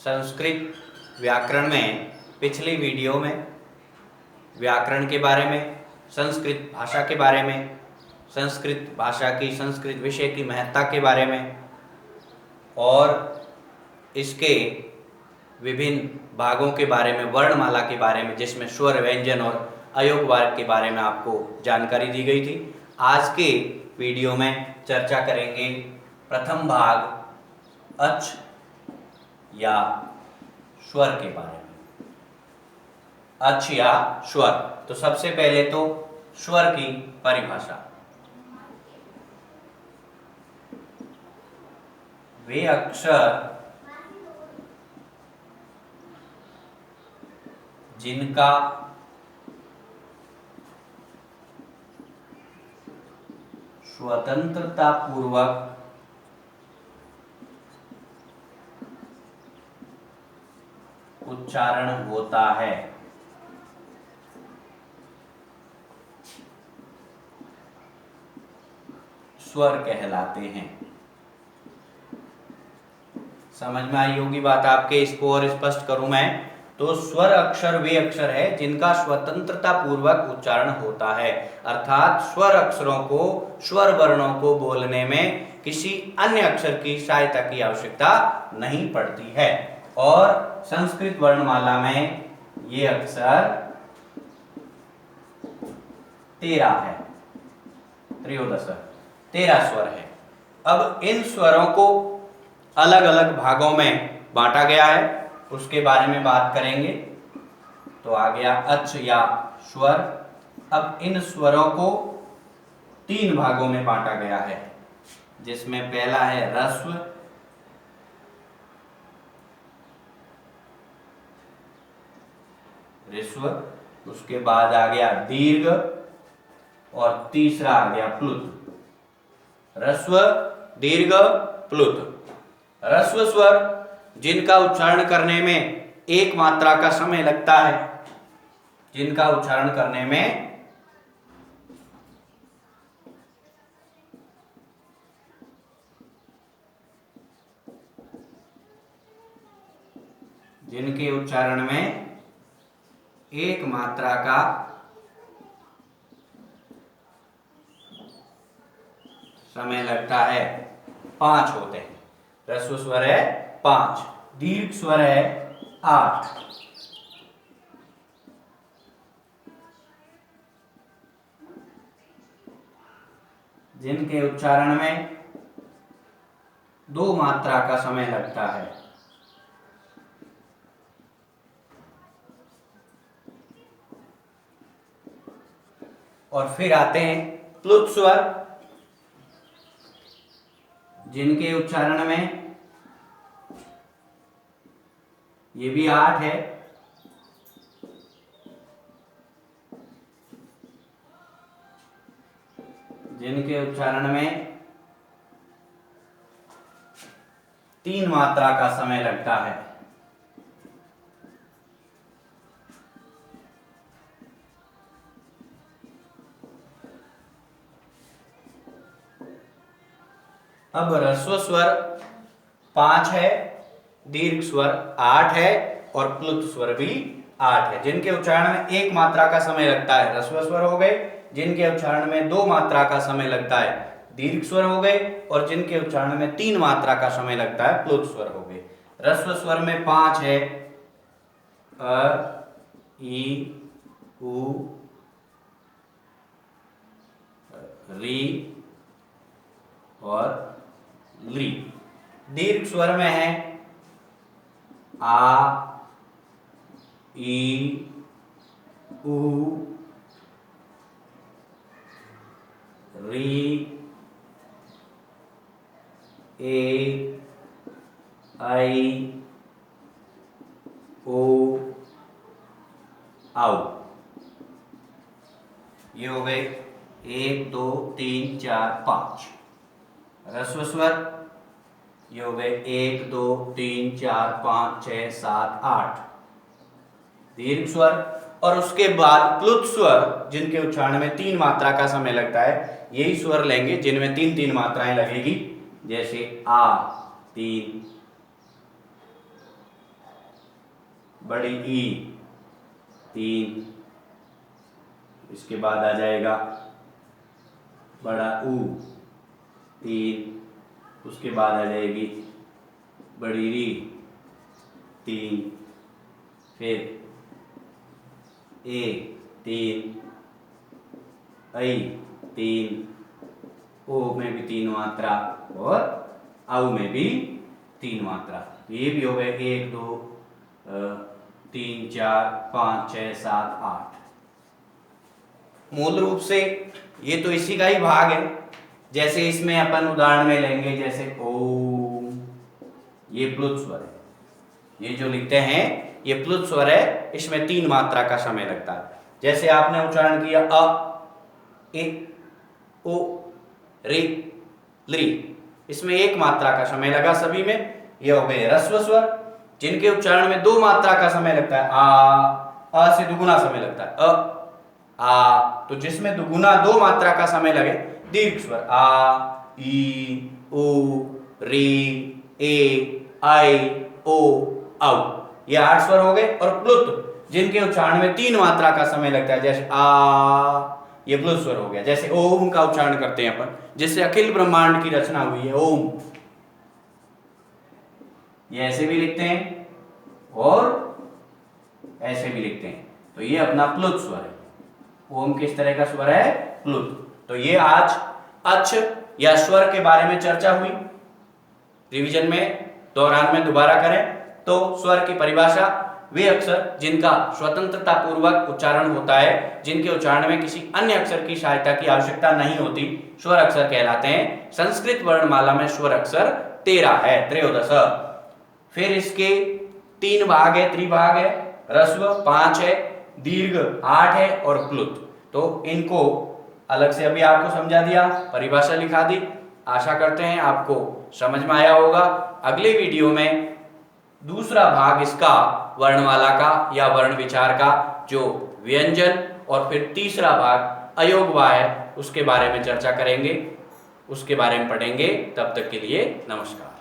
संस्कृत व्याकरण में पिछली वीडियो में व्याकरण के बारे में, संस्कृत भाषा के बारे में, संस्कृत भाषा की संस्कृत विषय की महत्ता के बारे में और इसके विभिन्न भागों के बारे में, वर्णमाला के बारे में जिसमें स्वर, व्यंजन और अयोग वर्ग के बारे में आपको जानकारी दी गई थी। आज के वीडियो में चर्चा करेंगे प्रथम भाग अच या स्वर के बारे में। अच या स्वर, तो सबसे पहले तो स्वर की परिभाषा। वे अक्षर जिनका स्वतंत्रता पूर्वक उच्चारण होता है, स्वर कहलाते हैं। समझ में आई होगी बात आपके। इसको और स्पष्ट करूं मैं तो स्वर अक्षर वे अक्षर है जिनका स्वतंत्रता पूर्वक उच्चारण होता है, अर्थात स्वर अक्षरों को, स्वर वर्णों को बोलने में किसी अन्य अक्षर की सहायता की आवश्यकता नहीं पड़ती है। और संस्कृत वर्णमाला में ये अक्षर 13 है, त्रयोदश 13 स्वर है। अब इन स्वरों को अलग अलग भागों में बांटा गया है, उसके बारे में बात करेंगे। तो आ गया अच या स्वर। अब इन स्वरों को 3 भागों में बांटा गया है, जिसमें पहला है ह्रस्व, ऋस्व, उसके बाद आ गया दीर्घ और तीसरा आ गया प्लुत। ह्रस्व, दीर्घ, प्लुत। ह्रस्व स्वर जिनका उच्चारण करने में एक मात्रा का समय लगता है, जिनका उच्चारण करने में जिनके उच्चारण में एक मात्रा का समय लगता है, 5 होते हैं। ह्रस्व स्वर है 5, दीर्घ स्वर है 8, जिनके उच्चारण में 2 मात्रा का समय लगता है। और फिर आते हैं प्लुत स्वर, जिनके उच्चारण में ये भी 8 है, जिनके उच्चारण में 3 मात्रा का समय लगता है। अब ह्रस्व स्वर 5 है, दीर्घ स्वर 8 है और प्लुत स्वर भी 8 है, जिनके उच्चारण में 1 मात्रा का समय लगता है, ह्रस्व स्वर हो गए। जिनके उच्चारण में 2 मात्रा का समय लगता है, दीर्घ स्वर हो गए। और जिनके उच्चारण में 3 मात्रा का समय लगता है, प्लुत स्वर हो गए। ह्रस्व स्वर में 5 है, अ, ई, उ, री और ली। दीर्घ स्वर में है आ, ई, उ, री, ए, आई, ओ, आओ। ये हो गए 1 2 3 4 5 ह्रस्व स्वर। ये हो गए 1 2 3 4 5 6 7 8 दीर्घ स्वर। और उसके बाद प्लुत स्वर, जिनके उच्चारण में 3 मात्रा का समय लगता है, यही स्वर लेंगे जिनमें 3-3 मात्राएं लगेगी, जैसे आ 3, बड़ी ई 3, इसके बाद आ जाएगा बड़ा ऊ 3, उसके बाद आ जाएगी बड़ी री 3, फिर ए 3, ऐ 3, ओ में भी 3 मात्रा और आउ में भी 3 मात्रा। ये भी हो गए 1 2 3 4 5 6 7 8। मूल रूप से ये तो इसी का ही भाग है। जैसे इसमें अपन उदाहरण में लेंगे, जैसे ओम, ये प्लुत स्वर है, ये जो लिखते हैं ये प्लुत स्वर है, इसमें 3 मात्रा का समय लगता है। जैसे आपने उच्चारण किया अ, ए, ओ, रे, ली, इसमें 1 मात्रा का समय लगा सभी में। ये हो गए ह्रस्व स्वर जिनके उच्चारण में 2 मात्रा का समय लगता है। आ से दुगुना समय लगता है अ, आ, तो जिसमें दुगुना 2 मात्रा का समय लगे दीर्घ स्वर आ, ई, उ, री, ए, आई, ओ, औ, ये 8 स्वर हो गए। और प्लुत जिनके उच्चारण में 3 मात्रा का समय लगता है, जैसे आ, ये प्लुत स्वर हो गया। जैसे ओम का उच्चारण करते हैं अपन, जिससे अखिल ब्रह्मांड की रचना हुई है ओम, ये ऐसे भी लिखते हैं और ऐसे भी लिखते हैं, तो ये अपना प्लुत स्वर है। ओम किस तरह का स्वर है? प्लुत। तो ये आज अच्छ या स्वर के बारे में चर्चा हुई। रिवीजन में दौरान में दोबारा करें तो स्वर की परिभाषा, वे अक्षर जिनका स्वतंत्रता पूर्वक उच्चारण होता है, जिनके उच्चारण में किसी अन्य अक्षर की सहायता की आवश्यकता नहीं होती, स्वर अक्षर कहलाते हैं। संस्कृत वर्णमाला में स्वर अक्षर 13 है, त्रयोदश। फिर इसके 3 भाग है, त्रिभाग है, ह्रस्व 5 है, दीर्घ 8 है और प्लुत। तो इनको अलग से अभी आपको समझा दिया, परिभाषा लिखा दी। आशा करते हैं आपको समझ में आया होगा। अगले वीडियो में दूसरा भाग इसका वर्णमाला का या वर्ण विचार का, जो व्यंजन, और फिर तीसरा भाग अयोगवा है, उसके बारे में चर्चा करेंगे, उसके बारे में पढ़ेंगे। तब तक के लिए नमस्कार।